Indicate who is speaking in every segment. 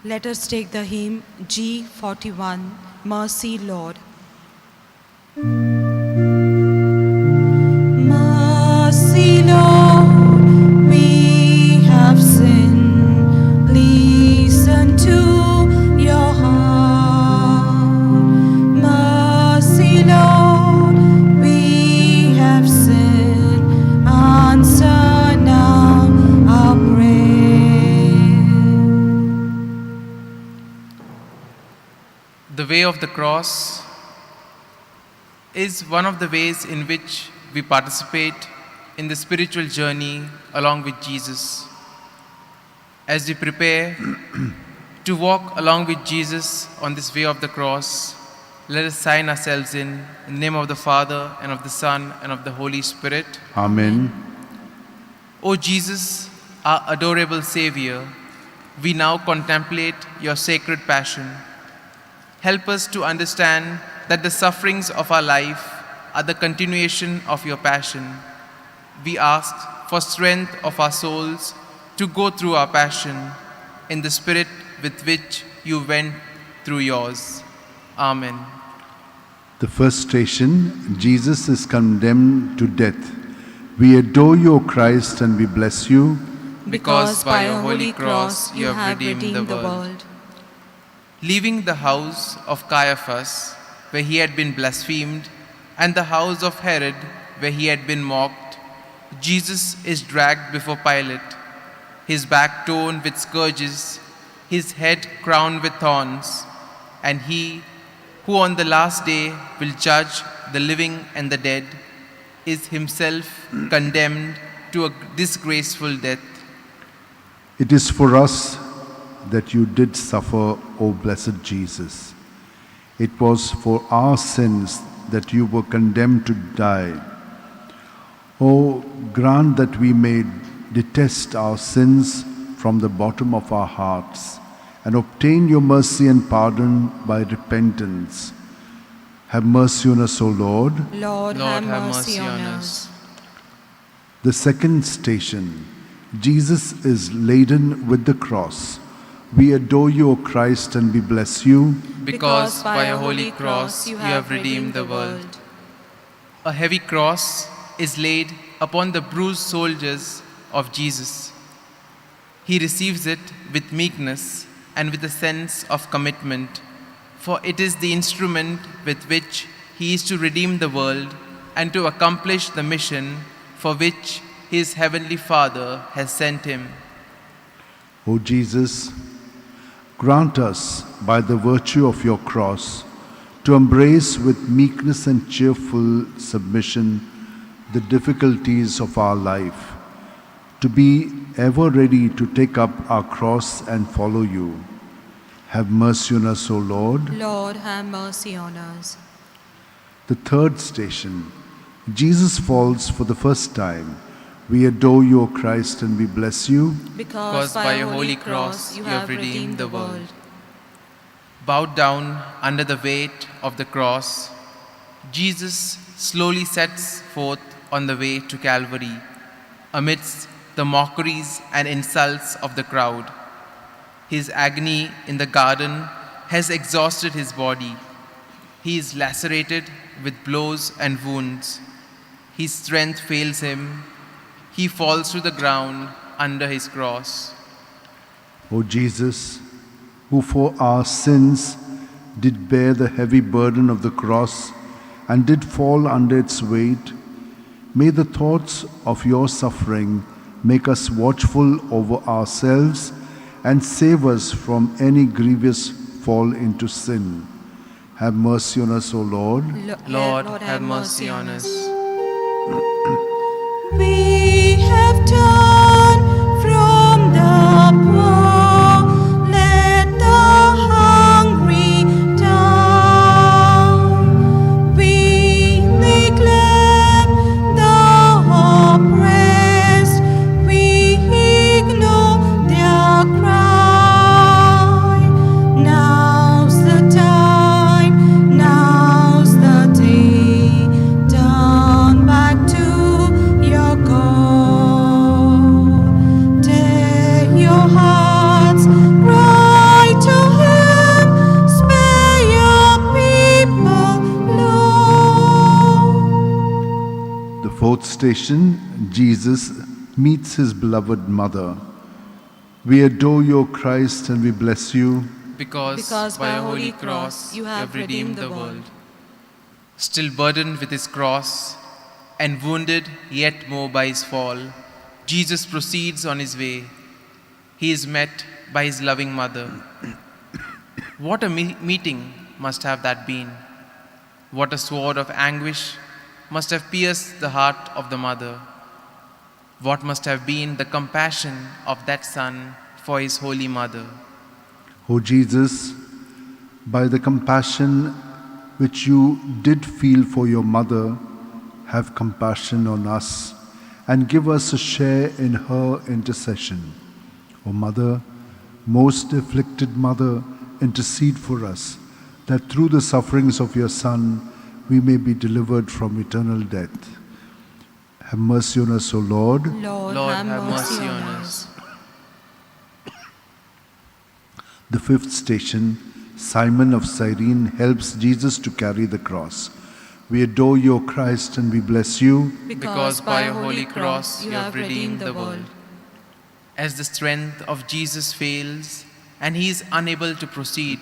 Speaker 1: Let us take the hymn G41, Mercy, Lord. Mercy, Lord, we have sinned. Listen to your heart. Mercy, Lord, we have sinned. Answer now our prayer.
Speaker 2: The way of the cross is one of the ways in which we participate in the spiritual journey along with Jesus. As we prepare to walk along with Jesus on this way of the cross, let us sign ourselves in the name of the Father, and of the Son, and of the Holy Spirit.
Speaker 3: Amen.
Speaker 2: O Jesus, our adorable Savior, we now contemplate your sacred passion. Help us to understand that the sufferings of our life are the continuation of your passion. We ask for strength of our souls to go through our passion in the spirit with which you went through yours. Amen.
Speaker 3: The first station, Jesus is condemned to death. We adore you, O Christ, and we bless you,
Speaker 1: Because by your holy cross you have redeemed the world.
Speaker 2: Leaving the house of Caiaphas, where he had been blasphemed, and the house of Herod, where he had been mocked, Jesus is dragged before Pilate, his back torn with scourges, his head crowned with thorns, and he, who on the last day will judge the living and the dead, is himself condemned to a disgraceful death.
Speaker 3: It is for us that you did suffer, O blessed Jesus. It was for our sins that you were condemned to die. O grant that we may detest our sins from the bottom of our hearts and obtain your mercy and pardon by repentance. Have mercy on us, O Lord.
Speaker 1: Lord, have mercy on us.
Speaker 3: The second station, Jesus is laden with the cross. We adore you, O Christ, and we bless you,
Speaker 2: Because by your holy cross you have redeemed the world. A heavy cross is laid upon the bruised soldiers of Jesus. He receives it with meekness and with a sense of commitment, for it is the instrument with which he is to redeem the world and to accomplish the mission for which his heavenly Father has sent him.
Speaker 3: O Jesus, grant us, by the virtue of your cross, to embrace with meekness and cheerful submission the difficulties of our life, to be ever ready to take up our cross and follow you. Have mercy on us, O Lord.
Speaker 1: Lord, have mercy on us.
Speaker 3: The third station, Jesus falls for the first time. We adore you, O Christ, and we bless you,
Speaker 1: Because by your holy cross you have redeemed the world.
Speaker 2: Bowed down under the weight of the cross, Jesus slowly sets forth on the way to Calvary, amidst the mockeries and insults of the crowd. His agony in the garden has exhausted his body. He is lacerated with blows and wounds. His strength fails him. He falls to the ground under his cross.
Speaker 3: O Jesus, who for our sins did bear the heavy burden of the cross and did fall under its weight, may the thoughts of your suffering make us watchful over ourselves and save us from any grievous fall into sin. Have mercy on us, O Lord.
Speaker 2: Lord, have mercy on us.
Speaker 1: We have turned from the poor, let the hungry down. We neglect the oppressed, we ignore their cry. Now's the time, now's the day,
Speaker 3: station, Jesus meets his beloved mother. We adore you, O Christ, and we bless you.
Speaker 2: Because by a holy cross you have redeemed the world. Still burdened with his cross and wounded yet more by his fall, Jesus proceeds on his way. He is met by his loving mother. What a meeting must have that been. What a sword of anguish must have pierced the heart of the mother. What must have been the compassion of that son for his holy mother.
Speaker 3: O Jesus, by the compassion which you did feel for your mother, have compassion on us and give us a share in her intercession. O Mother, most afflicted Mother, intercede for us, that through the sufferings of your Son we may be delivered from eternal death. Have mercy on us, O Lord.
Speaker 1: Lord, have mercy on us.
Speaker 3: The fifth station, Simon of Cyrene helps Jesus to carry the cross. We adore you, O Christ, and we bless you.
Speaker 2: Because by a holy cross you have redeemed the world. As the strength of Jesus fails and he is unable to proceed,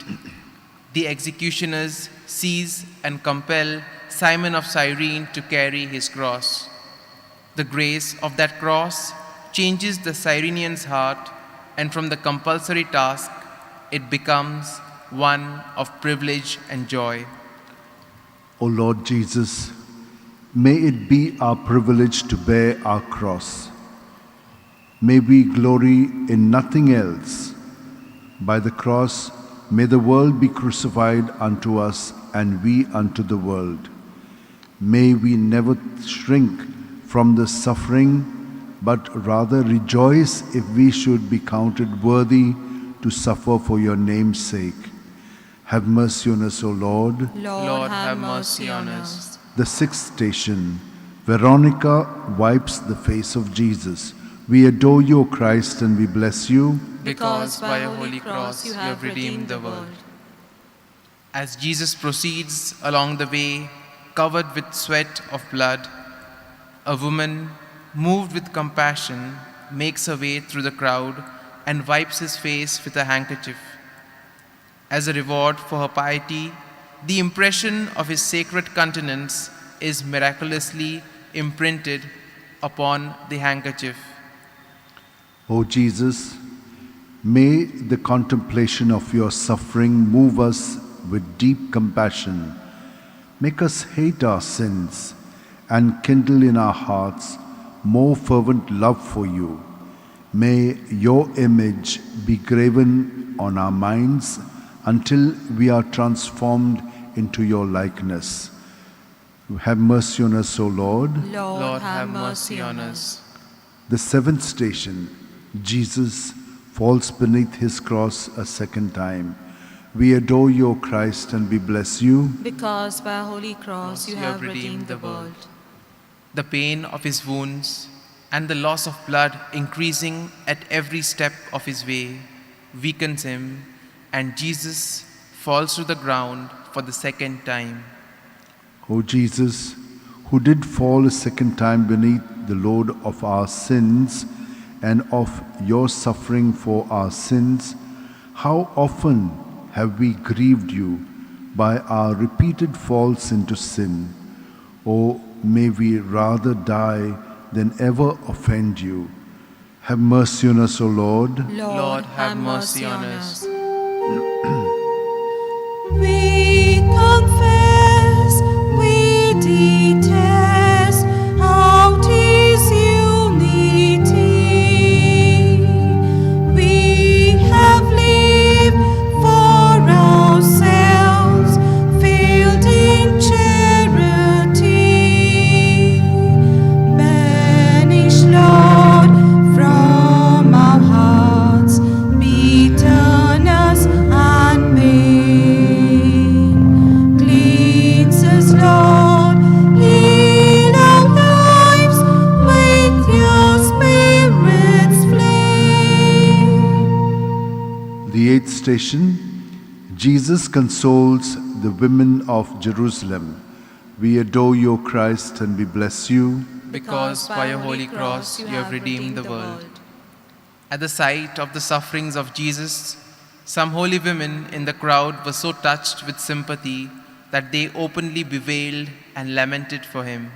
Speaker 2: the executioners seize and compel Simon of Cyrene to carry his cross. The grace of that cross changes the Cyrenian's heart, and from the compulsory task, it becomes one of privilege and joy.
Speaker 3: O Lord Jesus, may it be our privilege to bear our cross. May we glory in nothing else. By the cross, may the world be crucified unto us and we unto the world. May we never shrink from the suffering, but rather rejoice if we should be counted worthy to suffer for your name's sake. Have mercy on us, O Lord.
Speaker 1: Lord, have mercy on us.
Speaker 3: The sixth station, Veronica wipes the face of Jesus. We adore you, O Christ, and we bless you.
Speaker 2: Because by a holy cross you have redeemed the world. As Jesus proceeds along the way, covered with sweat of blood, a woman, moved with compassion, makes her way through the crowd and wipes his face with a handkerchief. As a reward for her piety, the impression of his sacred countenance is miraculously imprinted upon the handkerchief.
Speaker 3: O Jesus, may the contemplation of your suffering move us with deep compassion. Make us hate our sins and kindle in our hearts more fervent love for you. May your image be graven on our minds until we are transformed into your likeness. Have mercy on us, O Lord.
Speaker 1: Lord, have mercy on us.
Speaker 3: The seventh station, Jesus falls beneath his cross a second time. We adore you, O Christ, and we bless you.
Speaker 1: Because by a holy cross you have redeemed the world.
Speaker 2: The pain of his wounds and the loss of blood increasing at every step of his way weakens him, and Jesus falls to the ground for the second time.
Speaker 3: O Jesus, who did fall a second time beneath the load of our sins and of your suffering for our sins, how often have we grieved you by our repeated falls into sin? O may we rather die than ever offend you. Have mercy on us, O Lord.
Speaker 1: Lord, have mercy on us.
Speaker 4: We confess, we detest out His unity. We have lived for ourselves, failed in charity. Banish, Lord, from our hearts bitterness and pain. Cleanse us, Lord, heal our lives with your Spirit's flame.
Speaker 3: The eighth station, Jesus consoles the women of Jerusalem. We adore you, O Christ, and we bless you.
Speaker 2: because by your holy cross you have redeemed the world. At the sight of the sufferings of Jesus, some holy women in the crowd were so touched with sympathy that they openly bewailed and lamented for him.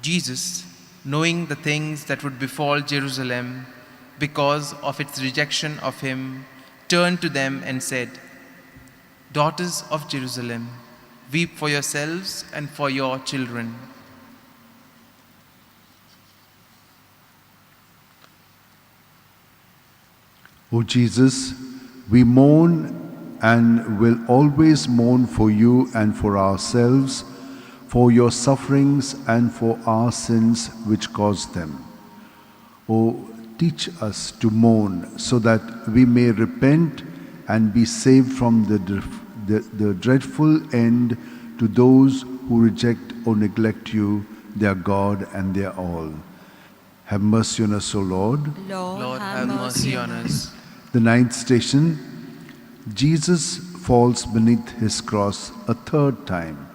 Speaker 2: Jesus, knowing the things that would befall Jerusalem because of its rejection of him, turned to them and said, "Daughters of Jerusalem, weep for yourselves and for your children."
Speaker 3: O Jesus, we mourn and will always mourn for you and for ourselves, for your sufferings and for our sins which caused them. O teach us to mourn so that we may repent and be saved from the dreadful end to those who reject or neglect you, their God and their all. Have mercy on us, O Lord.
Speaker 2: Lord, have mercy on us.
Speaker 3: The ninth station, Jesus falls beneath his cross a third time.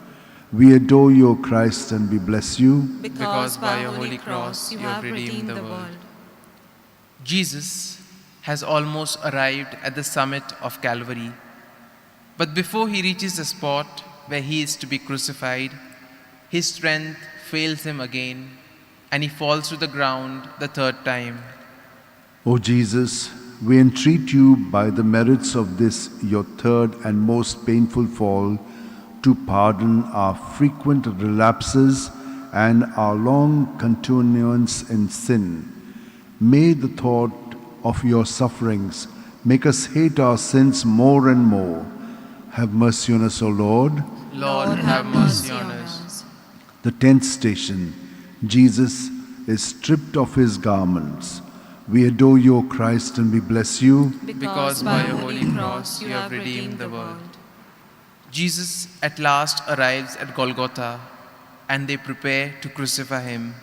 Speaker 3: We adore you, O Christ, and we bless you,
Speaker 2: Because by your holy cross you have redeemed the world. Jesus has almost arrived at the summit of Calvary. But before he reaches the spot where he is to be crucified, his strength fails him again, and he falls to the ground the third time.
Speaker 3: O Jesus, we entreat you by the merits of this your third and most painful fall to pardon our frequent relapses and our long continuance in sin. May the thought of your sufferings make us hate our sins more and more. Have mercy on us, O Lord.
Speaker 2: Lord, have mercy on us.
Speaker 3: The tenth station, Jesus is stripped of his garments. We adore you, O Christ, and we bless you,
Speaker 2: Because by your holy cross you have redeemed the world. Jesus at last arrives at Golgotha, and they prepare to crucify him.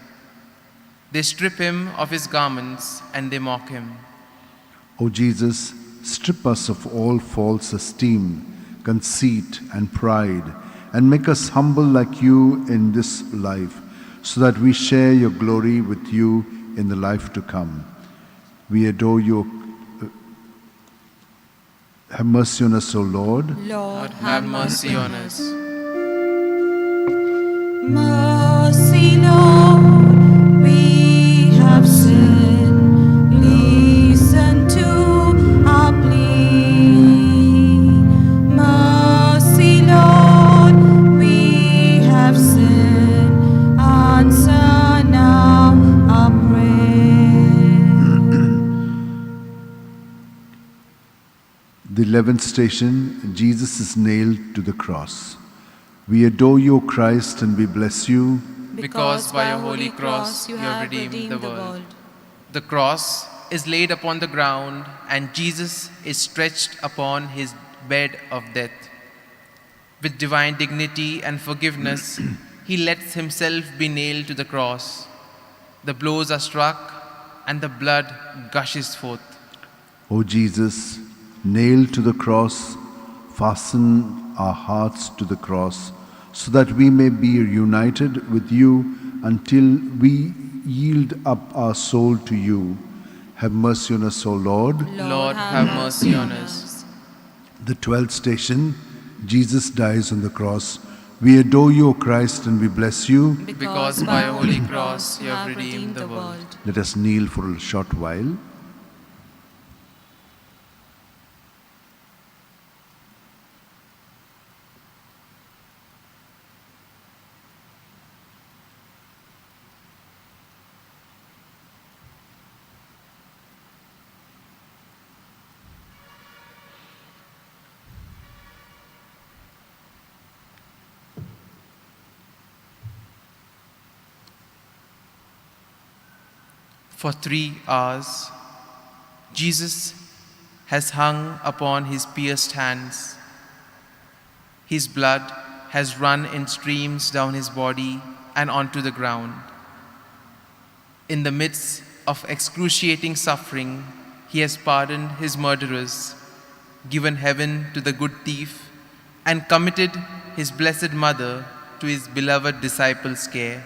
Speaker 2: They strip him of his garments and they mock him.
Speaker 3: O Jesus, strip us of all false esteem, conceit, and pride, and make us humble like you in this life, so that we share your glory with you in the life to come. We adore you. Have mercy on us, O Lord.
Speaker 1: Lord,
Speaker 2: Have mercy on us.
Speaker 4: Mercy, Lord, we have sinned. Listen to our plea. Mercy, Lord, we have sinned. Answer now our prayer.
Speaker 3: The 11th station, Jesus is nailed to the cross. We adore you, O Christ, and we bless you,
Speaker 2: Because by your holy cross you have redeemed the world. The cross is laid upon the ground, and Jesus is stretched upon his bed of death. With divine dignity and forgiveness, he lets himself be nailed to the cross. The blows are struck, and the blood gushes forth.
Speaker 3: O Jesus, nailed to the cross, fasten our hearts to the cross, so that we may be united with you until we yield up our soul to you. Have mercy on us, O Lord.
Speaker 2: Lord, have mercy on us.
Speaker 3: The 12th station, Jesus dies on the cross. We adore you, O Christ, and we bless you.
Speaker 2: Because by your holy cross you have redeemed the world.
Speaker 3: Let us kneel for a short while.
Speaker 2: For 3 hours, Jesus has hung upon his pierced hands. His blood has run in streams down his body and onto the ground. In the midst of excruciating suffering, he has pardoned his murderers, given heaven to the good thief, and committed his blessed mother to his beloved disciples' care.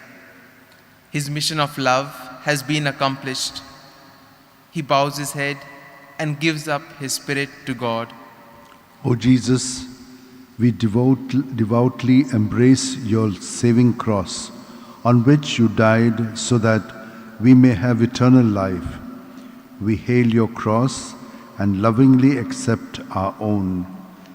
Speaker 2: His mission of love has been accomplished. He bows his head and gives up his spirit to God.
Speaker 3: O Jesus, we devoutly embrace your saving cross, on which you died so that we may have eternal life. We hail your cross and lovingly accept our own.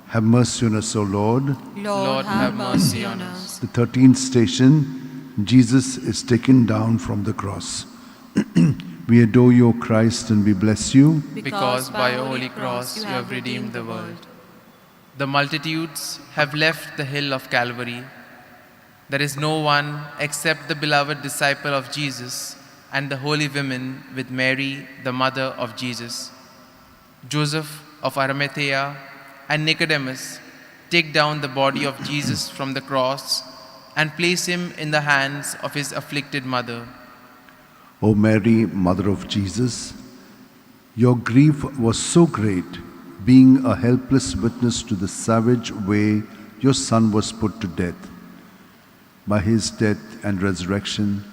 Speaker 3: Have mercy on us, O Lord.
Speaker 1: Lord, have mercy on us.
Speaker 3: The 13th station, Jesus is taken down from the cross. We adore you, O Christ, and we bless you.
Speaker 2: Because by your holy cross you have redeemed the world. The multitudes have left the hill of Calvary. There is no one except the beloved disciple of Jesus and the holy women with Mary, the mother of Jesus. Joseph of Arimathea and Nicodemus take down the body of Jesus from the cross and place him in the hands of his afflicted mother.
Speaker 3: O Mary, Mother of Jesus, your grief was so great, being a helpless witness to the savage way your Son was put to death. By his death and resurrection,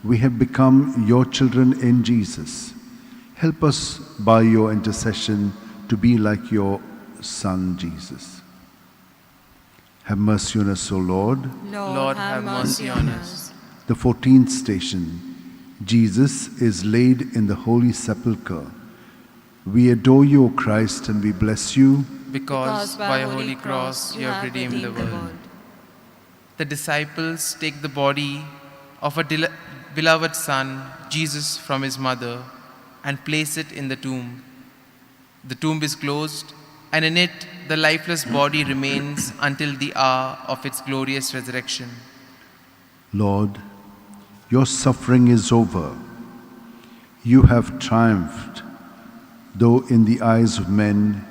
Speaker 3: we have become your children in Jesus. Help us by your intercession to be like your Son, Jesus. Have mercy on us, O Lord.
Speaker 2: Lord, have mercy on us.
Speaker 3: The 14th station, Jesus is laid in the Holy Sepulchre. We adore you, O Christ, and we bless you.
Speaker 2: Because by your holy cross you have redeemed the world. The disciples take the body of a beloved Son, Jesus, from his mother and place it in the tomb. The tomb is closed, and in it the lifeless body remains until the hour of its glorious resurrection.
Speaker 3: Lord, your suffering is over. You have triumphed, though in the eyes of men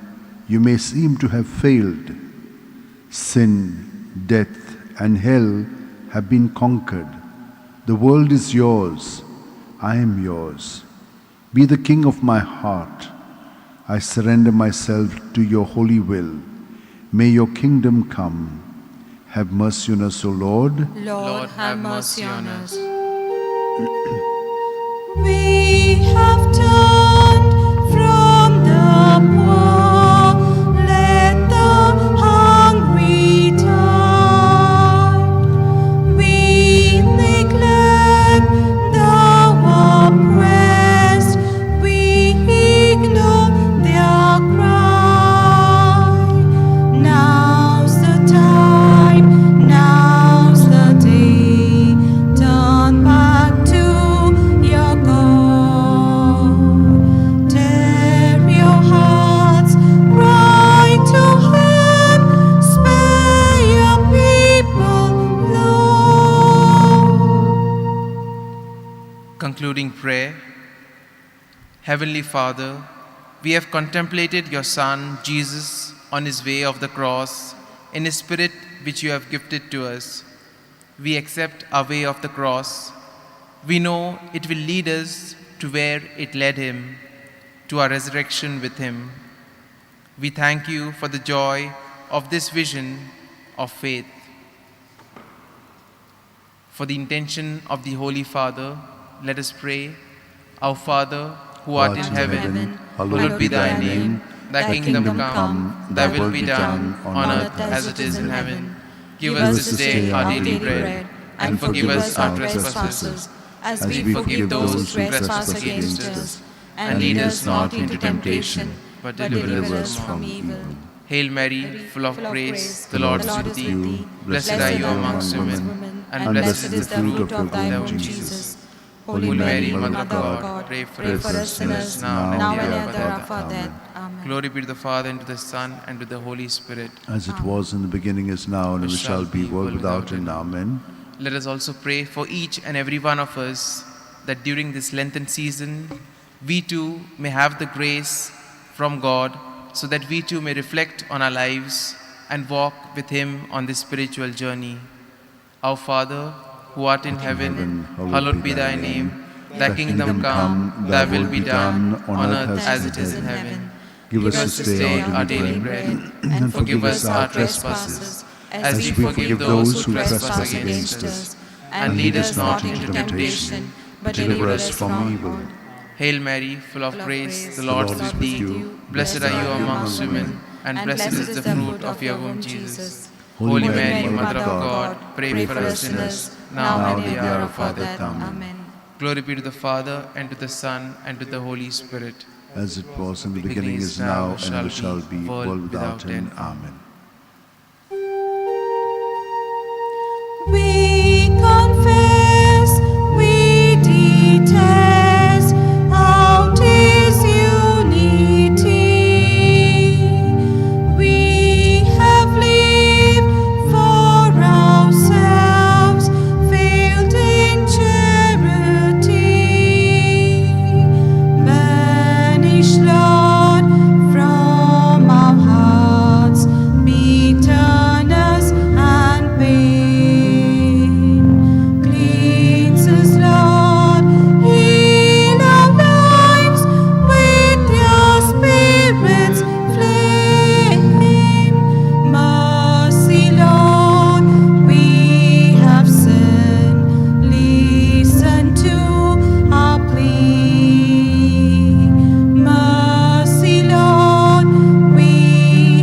Speaker 3: you may seem to have failed. Sin, death, and hell have been conquered. The world is yours. I am yours. Be the king of my heart. I surrender myself to your holy will. May your kingdom come. Have mercy on us, O Lord.
Speaker 1: Lord, have mercy on us.
Speaker 4: We have turned from the poor, let the hungry turn. We neglect the oppressed, we ignore their cry. Now's the time, now's the day, turn back to your God. Tear your hearts, cry to Him, spare your people, Lord.
Speaker 2: Concluding prayer. Heavenly Father, we have contemplated your Son, Jesus, on his way of the cross, in his spirit which you have gifted to us. We accept our way of the cross. We know it will lead us to where it led him, to our resurrection with him. We thank you for the joy of this vision of faith. For the intention of the Holy Father, let us pray. Our Father, who art in heaven, hallowed be thy name. Thy kingdom come, thy will be done, on earth as it is in heaven. Give us this day our daily bread, and forgive us our trespasses, as we forgive those who trespass against us. And lead us not into temptation, but deliver us from evil. Hail Mary, full of grace, the Lord is with thee. Blessed are you amongst women, and blessed is the fruit of thy womb, Jesus. Holy Mary, Mother of God, pray for us sinners now and at the hour of our death.
Speaker 1: Amen.
Speaker 2: Glory be to the Father, and to the Son, and to the Holy Spirit.
Speaker 3: As it was in the beginning, is now, and ever shall be, world without end. Amen.
Speaker 2: Let us also pray for each and every one of us, that during this Lenten season, we too may have the grace from God, so that we too may reflect on our lives and walk with Him on this spiritual journey. Our Father, who art in heaven, hallowed be thy name. Thy kingdom come, thy will be done, on earth as it is in heaven.
Speaker 3: Give us this day
Speaker 2: our daily bread, and forgive us our trespasses, as we forgive those who trespass against us.
Speaker 1: and lead us not into temptation, but deliver us from evil.
Speaker 2: Hail Mary, full of grace, the Lord is with you. Blessed are you amongst women, and blessed is the fruit of your womb, Jesus. Holy Mary, Mother of God, pray for us sinners, now and at the hour of our death.
Speaker 1: Amen.
Speaker 2: Glory be to the Father, and to the Son, and to the Holy Spirit.
Speaker 3: As it was in the beginning, is now, and ever shall be, world without end. Amen.
Speaker 4: We confess, we detest out His unity. We have lived for ourselves, failed in charity. Banish, Lord, from our hearts bitterness and pain. Cleanse us, Lord, heal our lives with your Spirit's flame. Mercy, Lord, we have sinned. Listen to our plea. Mercy, Lord, we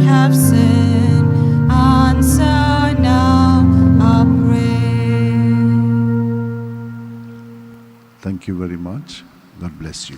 Speaker 4: have sinned. Answer now our prayer.
Speaker 3: Thank you very much. God bless you.